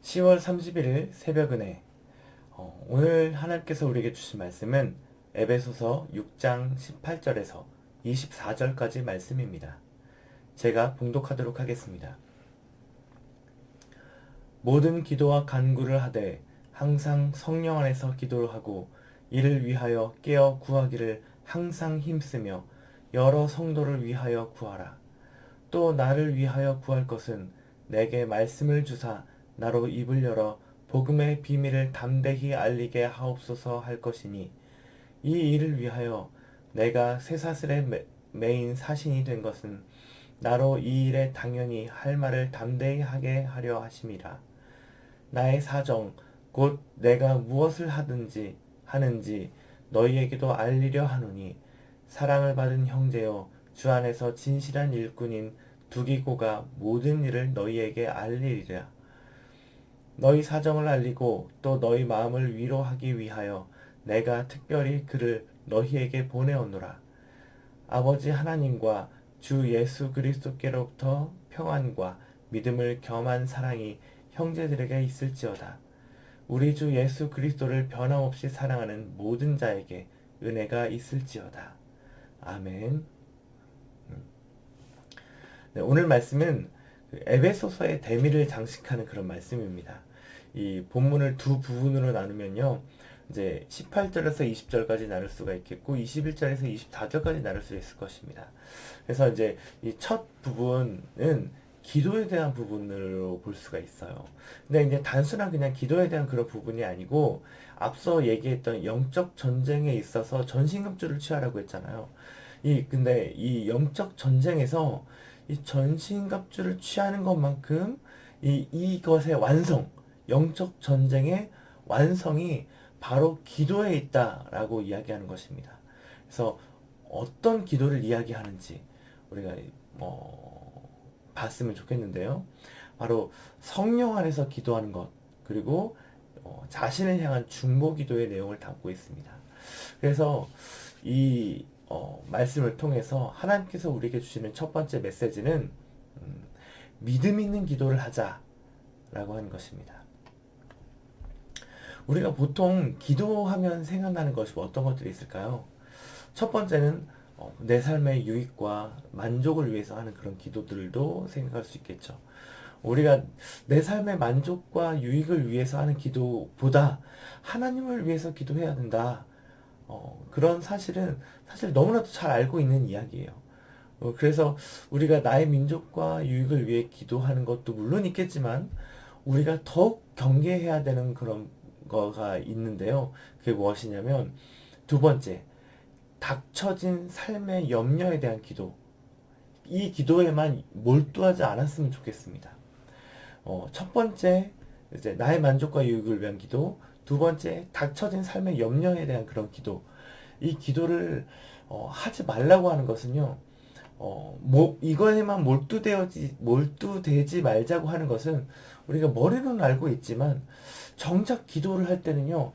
10월 31일 새벽은혜. 오늘 하나님께서 우리에게 주신 말씀은 에베소서 6장 18절에서 24절까지 말씀입니다. 제가 봉독하도록 하겠습니다. 모든 기도와 간구를 하되 항상 성령 안에서 기도를 하고 이를 위하여 깨어 구하기를 항상 힘쓰며 여러 성도를 위하여 구하라. 또 나를 위하여 구할 것은 내게 말씀을 주사 나로 입을 열어 복음의 비밀을 담대히 알리게 하옵소서 할 것이니, 이 일을 위하여 내가 쇠사슬에 매인 사신이 된 것은 나로 이 일에 당연히 할 말을 담대히 하게 하려 하심이라. 나의 사정 곧 내가 무엇을 하는지 너희에게도 알리려 하노니, 사랑을 받은 형제여, 주 안에서 진실한 일꾼인 두기고가 모든 일을 너희에게 알리리라. 너희 사정을 알리고 또 너희 마음을 위로하기 위하여 내가 특별히 그를 너희에게 보내오노라. 아버지 하나님과 주 예수 그리스도께로부터 평안과 믿음을 겸한 사랑이 형제들에게 있을지어다. 우리 주 예수 그리스도를 변함없이 사랑하는 모든 자에게 은혜가 있을지어다. 아멘. 네, 오늘 말씀은 에베소서의 대미를 장식하는 그런 말씀입니다. 이 본문을 두 부분으로 나누면요, 이제 18절에서 20절까지 나눌 수가 있겠고 21절에서 24절까지 나눌 수 있을 것입니다. 그래서 이제 이 첫 부분은 기도에 대한 부분으로 볼 수가 있어요. 근데 이제 단순한 그냥 기도에 대한 그런 부분이 아니고, 앞서 얘기했던 영적 전쟁에 있어서 전신갑주를 취하라고 했잖아요. 근데 이 영적 전쟁에서 이 전신갑주를 취하는 것만큼 이것의 완성, 영적 전쟁의 완성이 바로 기도에 있다라고 이야기하는 것입니다. 그래서 어떤 기도를 이야기하는지 우리가 봤으면 좋겠는데요. 바로 성령 안에서 기도하는 것, 그리고 자신을 향한 중보 기도의 내용을 담고 있습니다. 그래서 이 말씀을 통해서 하나님께서 우리에게 주시는 첫 번째 메시지는 믿음 있는 기도를 하자라고 하는 것입니다. 우리가 보통 기도하면 생각나는 것이 어떤 것들이 있을까요? 첫 번째는 내 삶의 유익과 만족을 위해서 하는 그런 기도들도 생각할 수 있겠죠. 우리가 내 삶의 만족과 유익을 위해서 하는 기도보다 하나님을 위해서 기도해야 된다. 그런 사실은 사실 너무나도 잘 알고 있는 이야기예요. 그래서 우리가 나의 민족과 유익을 위해 기도하는 것도 물론 있겠지만, 우리가 더욱 경계해야 되는 그런 거가 있는데요. 그게 무엇이냐면, 두 번째, 닥쳐진 삶의 염려에 대한 기도. 이 기도에만 몰두하지 않았으면 좋겠습니다. 첫 번째, 이제 나의 만족과 유익을 위한 기도. 두 번째, 닥쳐진 삶의 염려에 대한 그런 기도. 이 기도를 하지 말라고 하는 것은요, 이거에만 몰두되지 말자고 하는 것은, 우리가 머리로는 알고 있지만 정작 기도를 할 때는요,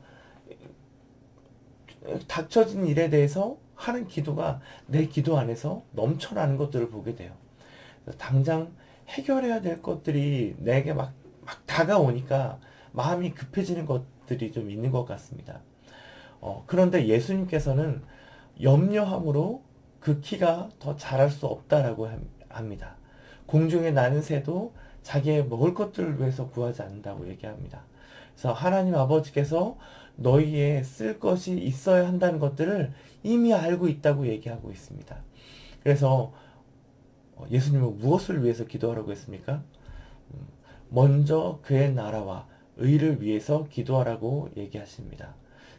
닥쳐진 일에 대해서 하는 기도가 내 기도 안에서 넘쳐나는 것들을 보게 돼요. 당장 해결해야 될 것들이 내게 막 다가오니까 마음이 급해지는 것들이 좀 있는 것 같습니다. 그런데 예수님께서는 염려함으로 그 키가 더 자랄 수 없다라고 합니다. 공중에 나는 새도 자기의 먹을 것들을 위해서 구하지 않는다고 얘기합니다. 그래서 하나님 아버지께서 너희의 쓸 것이 있어야 한다는 것들을 이미 알고 있다고 얘기하고 있습니다. 그래서 예수님은 무엇을 위해서 기도하라고 했습니까? 먼저 그의 나라와 의를 위해서 기도하라고 얘기하십니다.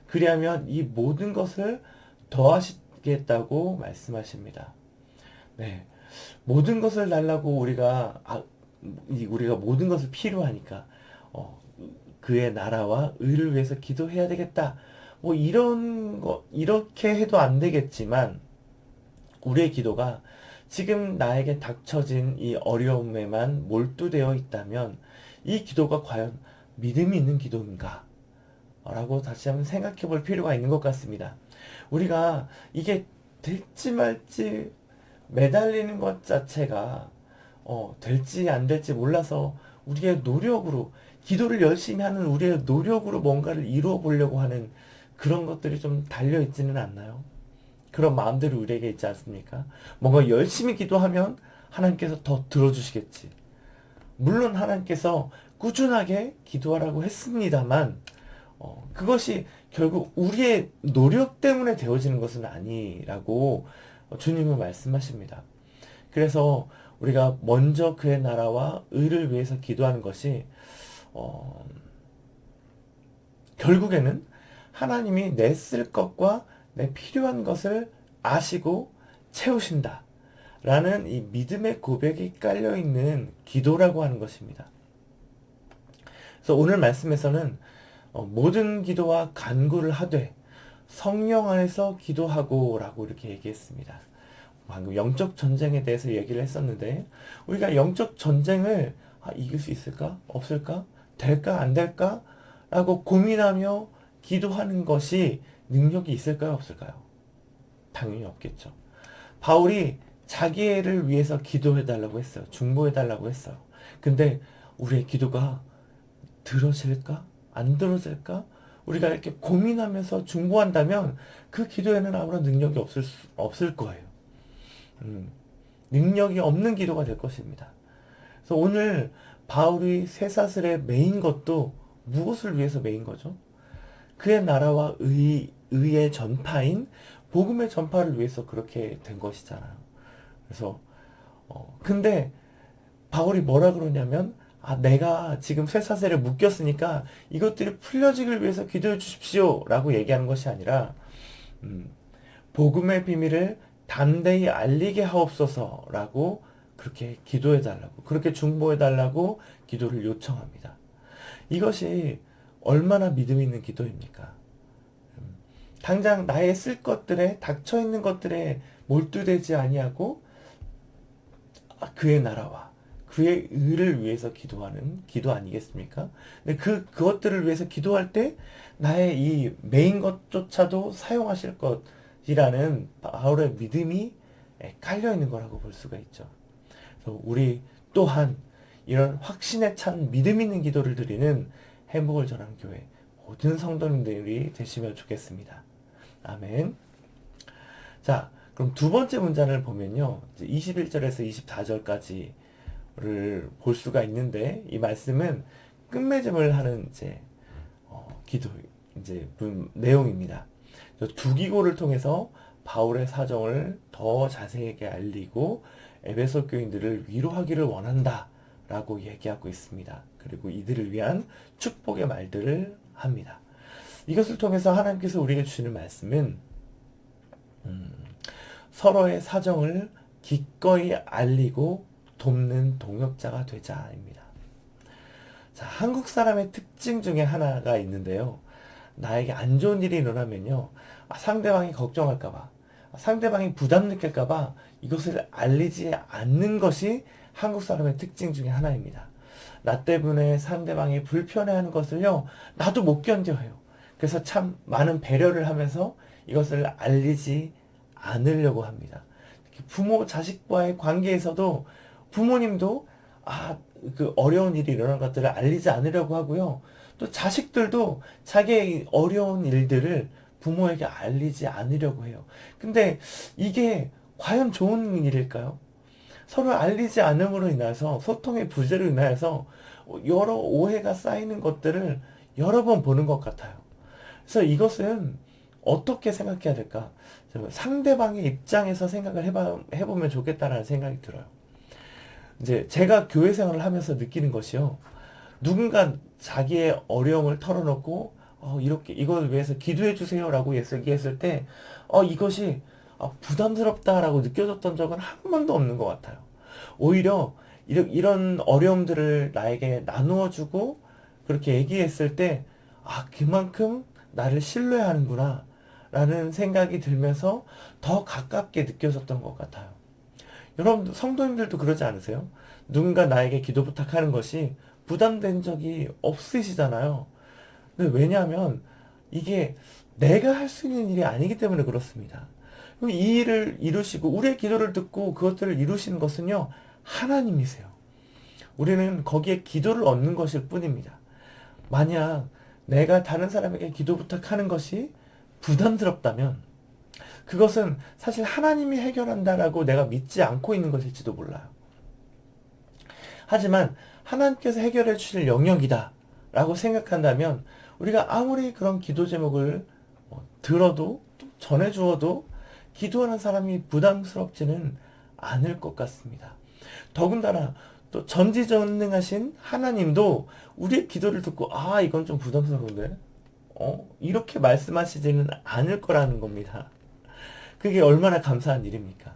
그리하면 이 모든 것을 더하시겠다고 말씀하십니다. 네. 모든 것을 달라고 우리가 모든 것을 필요하니까 그의 나라와 의를 위해서 기도해야 되겠다. 뭐 이렇게 해도 안 되겠지만, 우리의 기도가 지금 나에게 닥쳐진 이 어려움에만 몰두되어 있다면 이 기도가 과연 믿음이 있는 기도인가? 라고 다시 한번 생각해 볼 필요가 있는 것 같습니다. 우리가 이게 될지 말지 매달리는 것 자체가 될지 안 될지 몰라서 우리의 노력으로, 기도를 열심히 하는 우리의 노력으로 뭔가를 이루어 보려고 하는 그런 것들이 좀 달려 있지는 않나요? 그런 마음들이 우리에게 있지 않습니까? 뭔가 열심히 기도하면 하나님께서 더 들어주시겠지. 물론 하나님께서 꾸준하게 기도하라고 했습니다만, 그것이 결국 우리의 노력 때문에 되어지는 것은 아니라고 주님은 말씀하십니다. 그래서 우리가 먼저 그의 나라와 의를 위해서 기도하는 것이 결국에는 하나님이 내 쓸 것과 내 필요한 것을 아시고 채우신다 라는 이 믿음의 고백이 깔려있는 기도라고 하는 것입니다. 그래서 오늘 말씀에서는 모든 기도와 간구를 하되 성령 안에서 기도하고 라고 이렇게 얘기했습니다. 방금 영적 전쟁에 대해서 얘기를 했었는데, 우리가 영적 전쟁을 이길 수 있을까? 없을까? 될까? 안 될까? 라고 고민하며 기도하는 것이 능력이 있을까요? 없을까요? 당연히 없겠죠. 바울이 자기를 위해서 기도해달라고 했어요. 중보해달라고 했어요. 근데 우리의 기도가 들어질까? 안 들어질까? 우리가 이렇게 고민하면서 중보한다면 그 기도에는 아무런 능력이 없을 거예요. 능력이 없는 기도가 될 것입니다. 그래서 오늘 바울이 쇠사슬에 매인 것도 무엇을 위해서 매인 거죠? 그의 나라와 의의 전파인 복음의 전파를 위해서 그렇게 된 것이잖아요. 그래서 근데 바울이 뭐라 그러냐면, 내가 지금 쇠사슬에 묶였으니까 이것들이 풀려지길 위해서 기도해 주십시오 라고 얘기하는 것이 아니라, 복음의 비밀을 담대히 알리게 하옵소서 라고 그렇게 기도해 달라고, 그렇게 중보해 달라고 기도를 요청합니다. 이것이 얼마나 믿음 있는 기도입니까? 당장 나의 쓸 것들에, 닥쳐 있는 것들에 몰두되지 아니하고 그의 나라와 그의 의를 위해서 기도하는 기도 아니겠습니까? 근데 그것들을 위해서 기도할 때 나의 이 메인 것조차도 사용하실 것이라는 바울의 믿음이 깔려 있는 거라고 볼 수가 있죠. 그래서 우리 또한 이런 확신에 찬 믿음 있는 기도를 드리는 행복을 전하는 교회 모든 성도님들이 되시면 좋겠습니다. 아멘. 자, 그럼 두 번째 문장을 보면요, 21절에서 24절까지를 볼 수가 있는데, 이 말씀은 끝맺음을 하는 기도 내용입니다. 두 기고를 통해서 바울의 사정을 더 자세하게 알리고 에베소 교인들을 위로하기를 원한다 라고 얘기하고 있습니다. 그리고 이들을 위한 축복의 말들을 합니다. 이것을 통해서 하나님께서 우리에게 주시는 말씀은 서로의 사정을 기꺼이 알리고 돕는 동역자가 되자입니다. 자, 한국 사람의 특징 중에 하나가 있는데요. 나에게 안 좋은 일이 일어나면요, 상대방이 걱정할까봐, 상대방이 부담 느낄까봐 이것을 알리지 않는 것이 한국 사람의 특징 중에 하나입니다. 나 때문에 상대방이 불편해하는 것을요, 나도 못 견뎌해요. 그래서 참 많은 배려를 하면서 이것을 알리지 않으려고 합니다. 부모 자식과의 관계에서도 부모님도 그 어려운 일이 일어난 것들을 알리지 않으려고 하고요. 또 자식들도 자기의 어려운 일들을 부모에게 알리지 않으려고 해요. 근데 이게 과연 좋은 일일까요? 서로 알리지 않음으로 인해서, 소통의 부재로 인하여서 여러 오해가 쌓이는 것들을 여러 번 보는 것 같아요. 그래서 이것은 어떻게 생각해야 될까? 상대방의 입장에서 생각을 해보면 좋겠다라는 생각이 들어요. 이제 제가 교회 생활을 하면서 느끼는 것이요, 누군가 자기의 어려움을 털어놓고 이렇게 이걸 위해서 기도해 주세요라고 얘기했을 때 이것이 부담스럽다라고 느껴졌던 적은 한 번도 없는 것 같아요. 오히려 이런 어려움들을 나에게 나누어주고 그렇게 얘기했을 때 그만큼 나를 신뢰하는구나 라는 생각이 들면서 더 가깝게 느껴졌던 것 같아요. 여러분 성도님들도 그러지 않으세요? 누군가 나에게 기도 부탁하는 것이 부담된 적이 없으시잖아요. 근데 왜냐하면 이게 내가 할 수 있는 일이 아니기 때문에 그렇습니다. 이 일을 이루시고 우리의 기도를 듣고 그것들을 이루시는 것은요, 하나님이세요. 우리는 거기에 기도를 얻는 것일 뿐입니다. 만약 내가 다른 사람에게 기도 부탁하는 것이 부담스럽다면 그것은 사실 하나님이 해결한다라고 내가 믿지 않고 있는 것일지도 몰라요. 하지만 하나님께서 해결해 주실 영역이다 라고 생각한다면 우리가 아무리 그런 기도 제목을 들어도 또 전해 주어도 기도하는 사람이 부담스럽지는 않을 것 같습니다. 더군다나 또 전지전능하신 하나님도 우리의 기도를 듣고 이건 좀 부담스러운데 이렇게 말씀하시지는 않을 거라는 겁니다. 그게 얼마나 감사한 일입니까?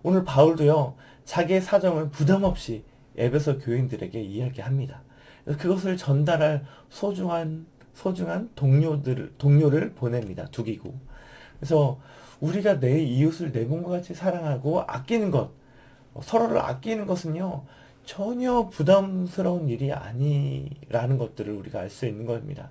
오늘 바울도요, 자기의 사정을 부담 없이 에베소 교인들에게 이야기합니다. 그것을 전달할 소중한 동료를 보냅니다. 두기고. 그래서 우리가 내 이웃을 내 몸과 같이 사랑하고 아끼는 것, 서로를 아끼는 것은요, 전혀 부담스러운 일이 아니라는 것들을 우리가 알 수 있는 겁니다.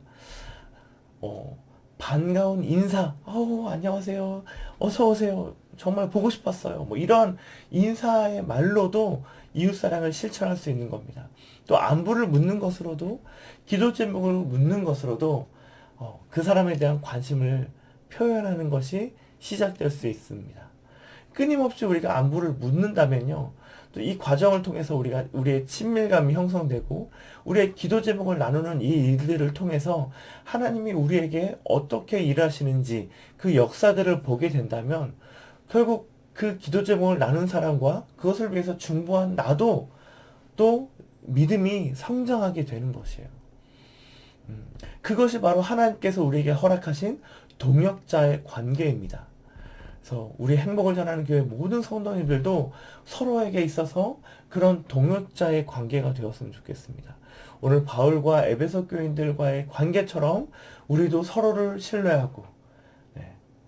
반가운 인사, 안녕하세요, 어서 오세요, 정말 보고 싶었어요. 뭐 이런 인사의 말로도 이웃사랑을 실천할 수 있는 겁니다. 또 안부를 묻는 것으로도, 기도 제목을 묻는 것으로도 그 사람에 대한 관심을 표현하는 것이 시작될 수 있습니다. 끊임없이 우리가 안부를 묻는다면요, 또 이 과정을 통해서 우리의 친밀감이 형성되고 우리의 기도 제목을 나누는 이 일들을 통해서 하나님이 우리에게 어떻게 일하시는지 그 역사들을 보게 된다면 결국 그 기도 제목을 나눈 사람과 그것을 위해서 중보한 나도 또 믿음이 성장하게 되는 것이에요. 그것이 바로 하나님께서 우리에게 허락하신 동역자의 관계입니다. 그래서 우리 행복을 전하는 교회 모든 성도님들도 서로에게 있어서 그런 동역자의 관계가 되었으면 좋겠습니다. 오늘 바울과 에베소 교인들과의 관계처럼 우리도 서로를 신뢰하고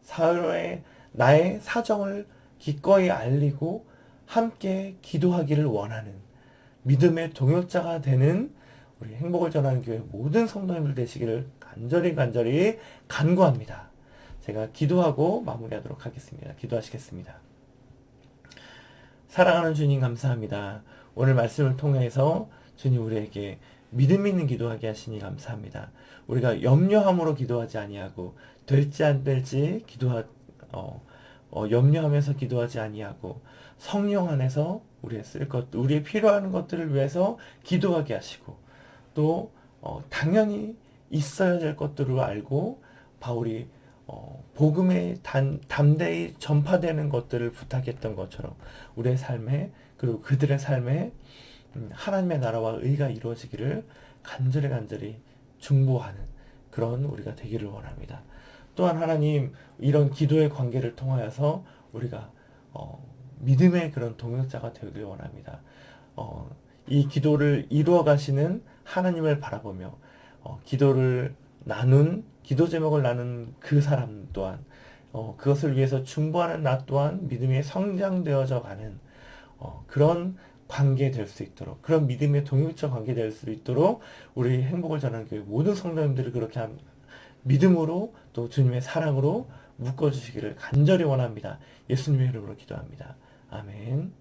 서로의 나의 사정을 기꺼이 알리고 함께 기도하기를 원하는 믿음의 동역자가 되는 우리 행복을 전하는 교회 모든 성도님들 되시기를 간절히 간구합니다. 제가 기도하고 마무리하도록 하겠습니다. 기도하시겠습니다. 사랑하는 주님 감사합니다. 오늘 말씀을 통해서 주님 우리에게 믿음 있는 기도하게 하시니 감사합니다. 우리가 염려함으로 기도하지 아니하고 될지 안 될지 염려하면서 기도하지 아니하고 성령 안에서 우리의 필요한 것들을 위해서 기도하게 하시고 또 당연히 있어야 될 것들을 알고 바울이 복음에 담대히 전파되는 것들을 부탁했던 것처럼 우리의 삶에 그리고 그들의 삶에 하나님의 나라와 의가 이루어지기를 간절히 중보하는 그런 우리가 되기를 원합니다. 또한 하나님 이런 기도의 관계를 통하여서 우리가 믿음의 그런 동역자가 되기를 원합니다. 이 기도를 이루어 가시는 하나님을 바라보며 기도 제목을 나눈 그 사람 또한 그것을 위해서 중보하는 나 또한 믿음이 성장되어져 가는 그런 관계 될 수 있도록 그런 믿음의 동역자 관계 될 수 있도록 우리 행복을 전하는 교회 모든 성도님들을 그렇게 믿음으로 또 주님의 사랑으로 묶어주시기를 간절히 원합니다. 예수님의 이름으로 기도합니다. 아멘.